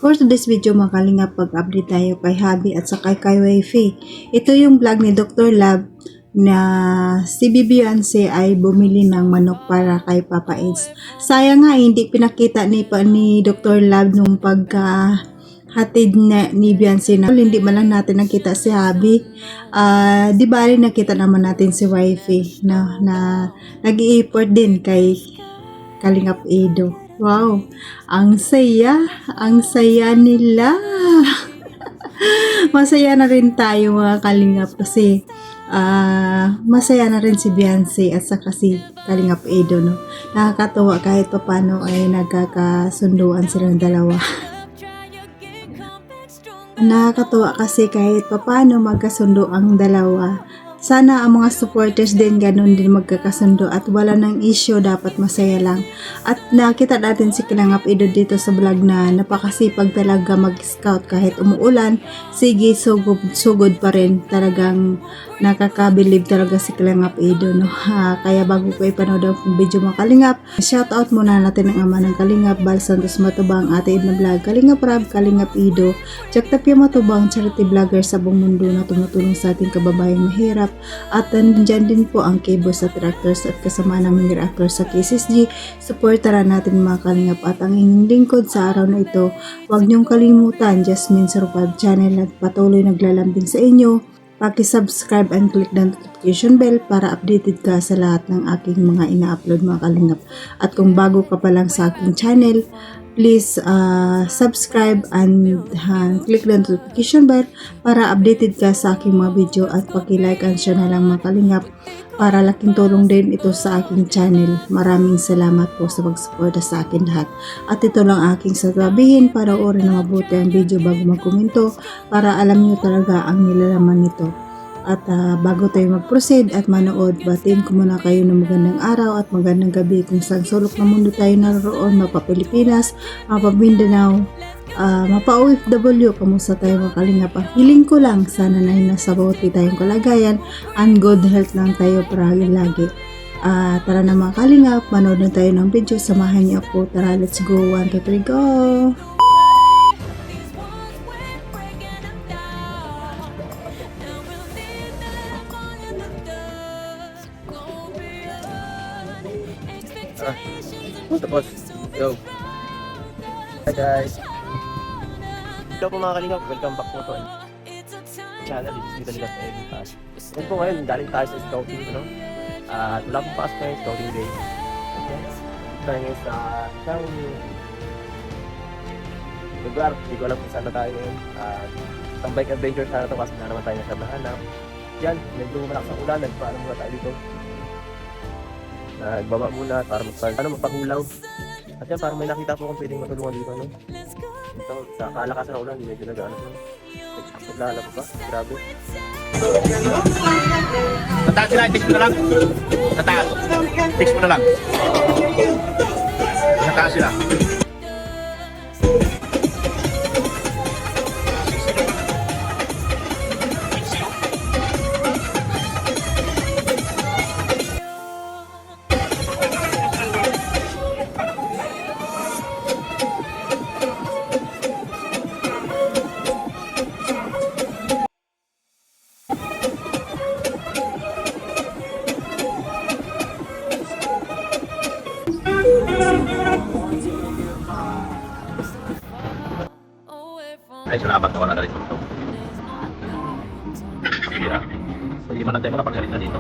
For today's video mga kalingap, pag-update tayo kay Habi at saka kay Wifey. Ito yung vlog ni Dr. Love na si Beyonce ay bumili ng manok para kay Papa Eds. Sayang nga hindi pinakita ni Dr. Love nung hatid na ni Beyonce na hindi man lang natin nakita si Habi. Di ba rin nakita naman natin si Wifey na nag-i-effort din kay Kalingap Edo. Wow, ang saya nila. Masaya na rin tayo mga Kalingap kasi masaya na rin si Beyonce at saka si Kalingap Edo, no? Nakakatuwa kahit paano ay nagkakasunduan silang dalawa. Nakakatuwa kasi kahit paano magkasundo ang dalawa. Sana ang mga supporters din ganun din magkakasundo at wala nang issue, dapat masaya lang. At nakita natin si Kalingap Edo dito sa vlog na napakasipag talaga mag-scout kahit umuulan. Sige, sugod pa rin. Talagang nakakabilib talaga si Kalingap Edo, no? Kaya bago ko ipanood ang video mga Kalingap, shoutout muna natin ang ama ng Kalingap, Bal Santos Matubang, Ate Edna Vlog, Kalingap Rab, Kalingap Edo, Jack Tapia Matubang, charity vlogger sa buong mundo na tumutulong sa ating kababayang mahirap. At nandyan din po ang K-Boss at Reactors at kasama namin reactor sa KSSG. Supportaran natin mga Kalingap at ang inyong lingkod sa araw na ito. Huwag niyong kalimutan, Jasmine Sarupad Channel at patuloy naglalambing sa inyo. Paki-subscribe and click the notification bell para updated ka sa lahat ng aking mga ina-upload mga Kalingap. At kung bago ka pa lang sa aking channel, please subscribe and click the notification bell para updated ka sa aking mga video at paki-like and share na lang mga Kalingap para laking tulong din ito sa aking channel. Maraming salamat po sa pagsuporta sa akin lahat. At ito lang aking sasabihin para orin na mabuti ang video bago magkomento para alam nyo talaga ang nilalaman nito. At bago tayo mag-proceed at manood, batiin ko muna kayo ng magandang araw at magandang gabi kung saan sulok ng mundo tayo naroon, mapa Pilipinas, mapa Mindanao, mapa OFW, kamusta tayo mga Kalingap. Hiling ko lang, sana na nasa mabuti tayong kalagayan and good health lang tayo paragi lagi. Tara na mga Kalingap, manood na tayo ng video, samahan niyo ako. Tara, let's go, 1, 2, 3, go! Tapos, go. Hi guys. Hello po mga Kalingap, welcome back po to channel. Dito nila sa Editas. Ngayon po ngayon, galing tayo sa scouting, no? At wala pong paas ngayon, scouting day. Okay. Tayo ngayon sa isang lugar. Hindi ko alam kung saan na tayo ngayon. Isang bike adventure sana ito kasi na naman tayo nasa bahanap. Yan, medyo malakas ang ulan. Nagpaalam muna tayo dito. Nagbaba muna para magpahulaw. At yan, parang may nakita po kung pwedeng matulungan dito, no? Ito, sa kalakasan ng ulan, medyo nag-ano po. Naglalap ba? Grabe. Tataas sila, text mo na lang. Tataas. Text mo na lang. Tataas sila. Ay, salamat ako na rin ito. Kaya, hindi man natin makapagsalita dito.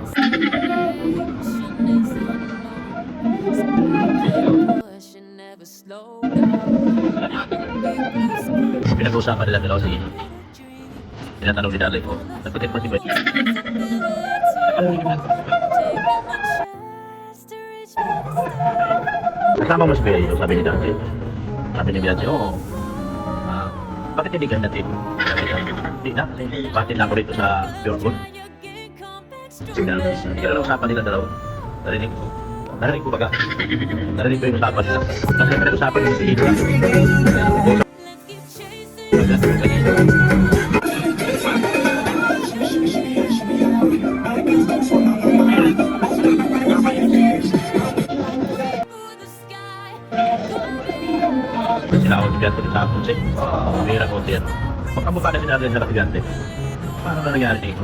Pinag-uusapan nila dalawa si tinatanong ni Dalay ko. Nagpatit mo si Bay. Kasama mo si Bay, sabi ni Dalay. Sabi ni Beyonce, oo. Bakit hindi ka natin? Hindi na, kasi bakit lang ako rito sa Pure Gold. Kaya usapan nila dalawa. Narinig ko baga. Narinig ko yung usapan nila. Kasi pinag-usapan nila si Hidra. Sila ako, biyan ko nila ako. Beyonce. Bira konti yan. Magkamukha na sila rin sa Gigante. Paano na nangyari dito?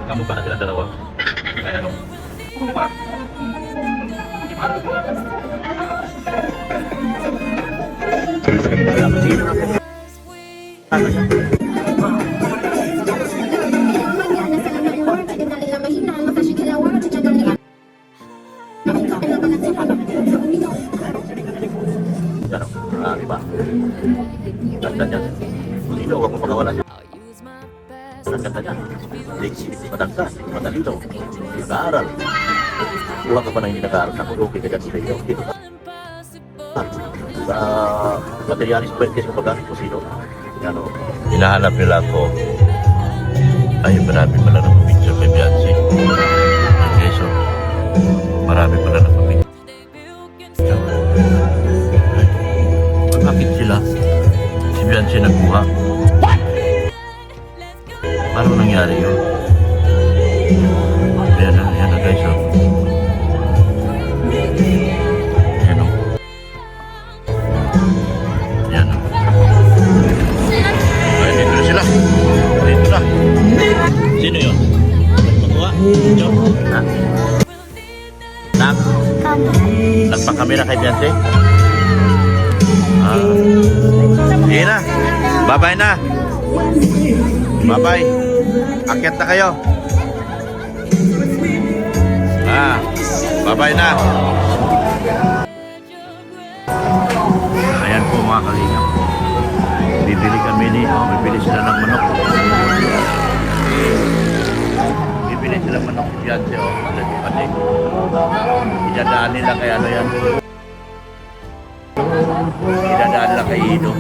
Magkamukha na sila dalawa. Kaya ano? Ano? Marami ba? Ganda niya. Dito, huwag mo pagkawalan niya. Ang ganda niya. Madagsa, matalino. Nag-aaral. Kuha ka pa na hindi nag-aaral. Naku, okay ka dyan sa iyo. Dito ka. Sa materialis puwentes mo paggamit ko sino. Ano? Hinahanap nila ako. Ay, marami pala na picture kay Beyonce. Okay, so marami pala na picture. Bakit sila? Si Beyonce nagkuha. Paano nangyari yun? Yan na guys, oh. Yan o. Yan o. Ay, dito na sila. Dito na. Sino yun? Nagpakuha? Joke? Ha? Nagpakamera kay Beyonce? Sige na. Bye-bye na. Bye-bye. Akyat na kayo. Bye-bye na. Ayan po mga kalingap. Bibili kami bibili sila ng manok. Bibili sila ng manok. Yan siya. Pati. Idadaan nila kay ano yan. Idadaan nila kay Ido.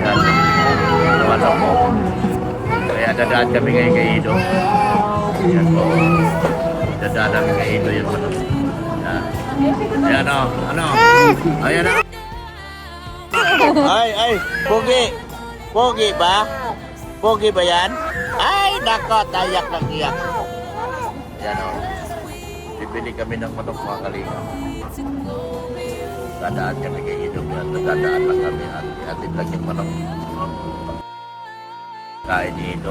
Yan. Manok mo. Kaya dadaan kami ngayon kay Ido. Yan po. Dadaan kami kay Ido yung manok. Yan. Ayan o. Ano? Ayan o. Ay. Pogi. Pogi ba? Pogi ba yan? Ay, nako. Tayak ng iyak. Ayan o. Bibili kami ng manok mga kalinga. Dadaan kami kay Ido. Dadaan lang kami. Atin lang yung manok. Kain ni Ido.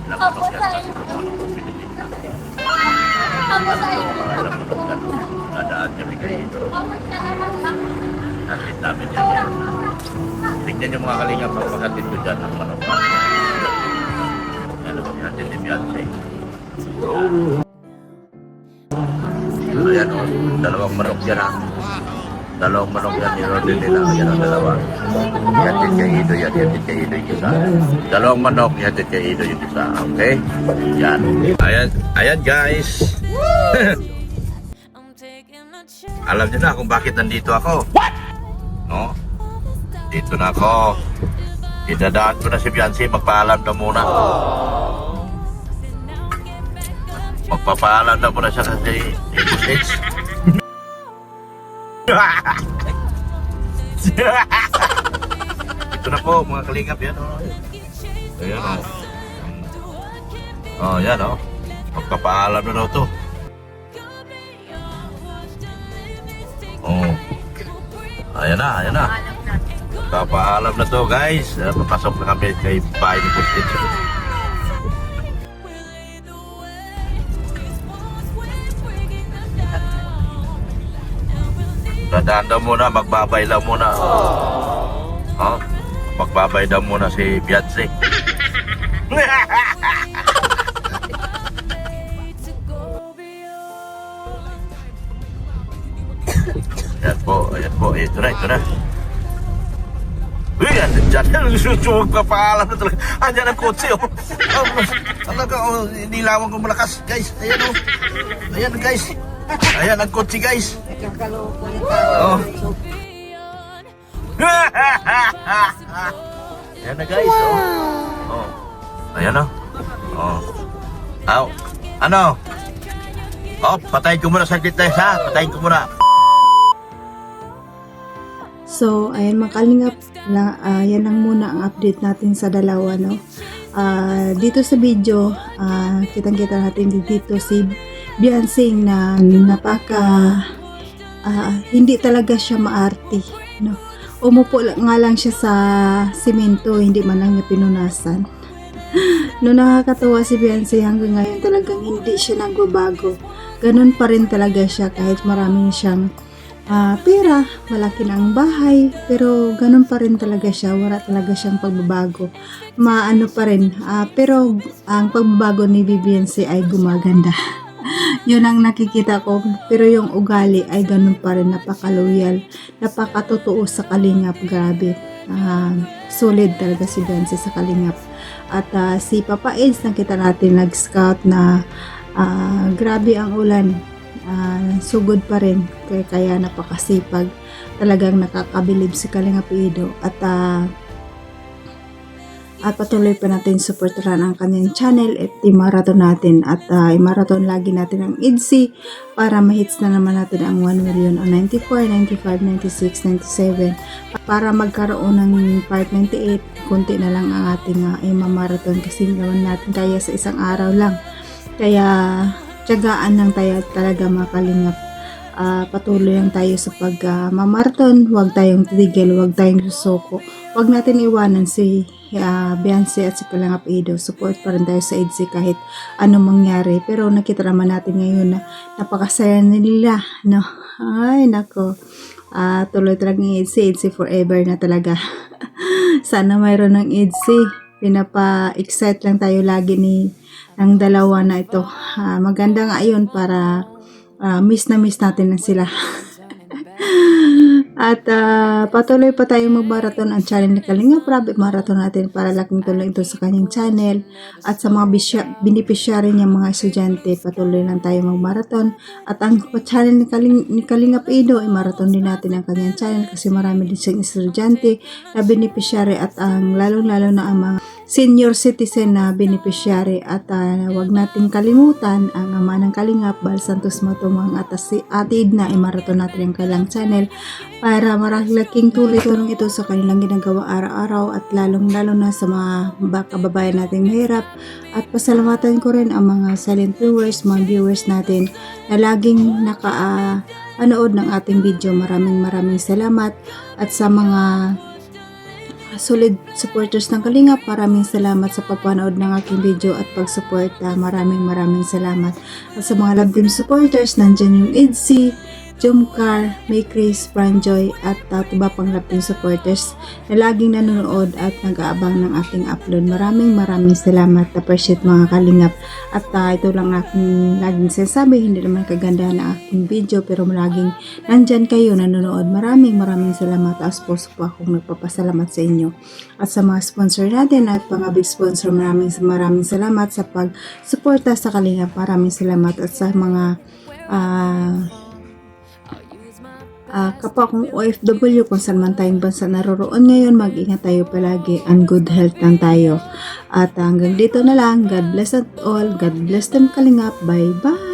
Ilang manok yan kasi kung manok kung pinili natin. Ilang manok yan. Dadaan kami kay Ido. Natin namin yan. Tignan yung mga kalingap ang pagkatid ko dyan ng manok. Yan ang natin ni Beyonce. Ayan o, dalawang manok yan ha. Dalawang manok yan, nirodin nila. Ayan ang dalawa. Yan din kay Ido, yan din kay Ido yung isa. Dalawang manok, yan din kay Ido yung isa. Okay? Yan. Ayan guys. Alam niyo na kung bakit nandito ako. What? No? Dito na ako. Idadaan ko na si Beyonce, magpaalam na muna. Magpapaalam na muna siya kasi H. Ito na po mga kalingap yan o. Ayan o. Oh, yan o. Magpapaalam na daw to. Oh. Ayan na. Magpapaalam na to guys. Papasok na kami kay bahay ni Pustit. Dadaan daw muna, magbabay daw muna. Oh, magbabay daw muna si Beyonce. Ayan po, ito na. Uy, andyan, magpapaalam na talaga. Andyan ang kotse, oh. Talaga, oh, nilawan ko malakas, guys. Ayan, oh. Ayan, guys. Ayan ang kotse, guys. Oh. Ayan na guys, oh. Oh. Ayan na. Oh. Aw. Ano? Oh, patayin ko muna saglit guys ha. Patayin ko muna. So, ayan mga kalingap, yan lang muna ang update natin sa dalawa, no? Dito sa video, kitang-kita natin dito si Beyonce na napaka hindi talaga siya maarte, no. Umupo nga lang siya sa simento, hindi man lang niya pinunasan. No, nakakatawa si Beyonce hanggang ngayon talagang hindi siya nagbabago. Ganun pa rin talaga siya kahit marami siyang pera, malaki na ang bahay, pero ganun pa rin talaga siya, wala talaga siyang pagbabago. Maano pa rin, pero ang pagbabago ni Beyonce ay gumaganda. Yun ang nakikita ko, pero yung ugali ay ganun pa rin, napaka-loyal, napakatotoo sa Kalingap, grabe. Solid talaga si Beyonce sa Kalingap. At si Papa Eds, nakita natin nag-scout na grabe ang ulan, sugod pa rin, kaya napakasipag, talagang nakakabilib si Kalingap Edo. At patuloy pa natin supportaran ang kanyang channel at i-marathon natin at i-marathon lagi natin ang EDSI para ma-hits na naman natin ang 1 million o 94, 95, 96, 97 para magkaroon ng part 98. Kunti na lang ang ating i-marathon kasi naman natin kaya sa isang araw lang, kaya tiyagaan lang tayo talaga mga Kalingap. Patuloy lang tayo sa pag-marathon, huwag tayong titigil, huwag tayong susuko, huwag natin iwanan si Beyonce at si Kalingap Edo. Support pa rin tayo sa EDSI kahit anong mangyari, pero nakita naman natin ngayon na napakasaya nila, no? Ay nako, tuloy talagang EDSI forever na talaga. Sana mayroon ng EDSI, pinapa-excite lang tayo lagi ng dalawa na ito. Maganda nga yun para miss na miss natin na sila. At patuloy pa tayong mag-marathon ang channel ni Kalingap Rab. Marathon natin para laking tulong ito sa kanyang channel. At sa mga beneficiary niya mga estudyante, patuloy lang tayo mag-marathon. At ang channel ni Kalingap Edo, marathon din natin ang kanyang channel kasi marami din siyang estudyante na beneficiary at ang lalong-lalo na ang mga senior citizen na beneficiary. At wag nating kalimutan ang ama ng Kalingap, Bal Santos Matumang at si Ate Edna, marathon natin ang kanilang channel para malaking tulong ito sa kanilang ginagawa araw-araw at lalong-lalo na sa mga kababayan nating mahirap. At pasalamatan ko rin ang mga silent viewers, mga viewers natin na laging naka-anood ng ating video. Maraming salamat. At sa mga solid supporters ng Kalingap, maraming salamat sa papanood ng aking video at pag-support. Maraming salamat. At sa mga love team supporters, nandyan yung EDSI, Jomcar, May Chris, Franjoy at iba pang love team supporters na laging nanonood at nag-aabang ng aking upload. Maraming salamat. Appreciate mga Kalingap. At ito lang aking laging sinasabi, hindi naman kagandahan ng aking video pero laging nandyan kayo nanonood. Maraming salamat. As puso po akong nagpapasalamat sa inyo. At sa mga sponsor natin at mga big sponsor, maraming salamat sa pag-suporta sa Kalingap. Maraming salamat. At sa mga kapwa kong OFW kung saan man tayong bansa naroroon ngayon, mag-ingat tayo palagi and good health lang tayo. At hanggang dito na lang. God bless us all. God bless them Kalingap. Bye bye.